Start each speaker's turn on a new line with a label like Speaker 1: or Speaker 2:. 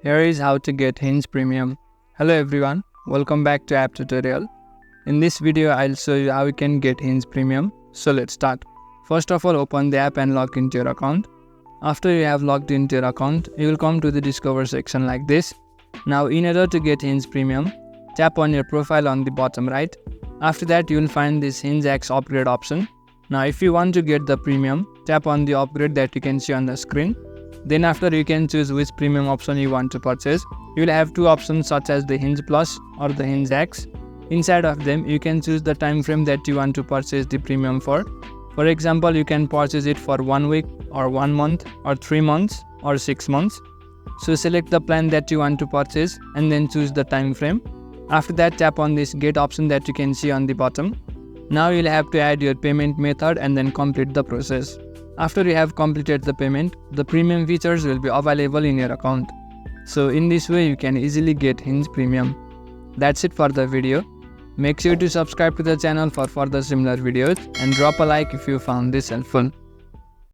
Speaker 1: Here is how to get Hinge Premium. Hello everyone, welcome back to app tutorial. In this video, I'll show you how you can get Hinge Premium. So let's start. First of all, open the app and log into your account. After you have logged into your account, you will come to the Discover section like this. Now in order to get Hinge Premium, tap on your profile on the bottom right. After that, you will find this Hinge X upgrade option. Now if you want to get the premium, tap on the upgrade that you can see on the screen. Then after, you can choose which premium option you want to purchase. You will have two options such as the Hinge Plus or the Hinge X. Inside of them, you can choose the time frame that you want to purchase the premium for. For example, you can purchase it for 1 week or 1 month or 3 months or 6 months. So select the plan that you want to purchase and then choose the time frame. After that, tap on this Get option that you can see on the bottom. Now you'll have to add your payment method and then complete the process. After you have completed the payment, the premium features will be available in your account. So in this way, you can easily get Hinge Premium. That's it for the video. Make sure to subscribe to the channel for further similar videos and drop a like if you found this helpful.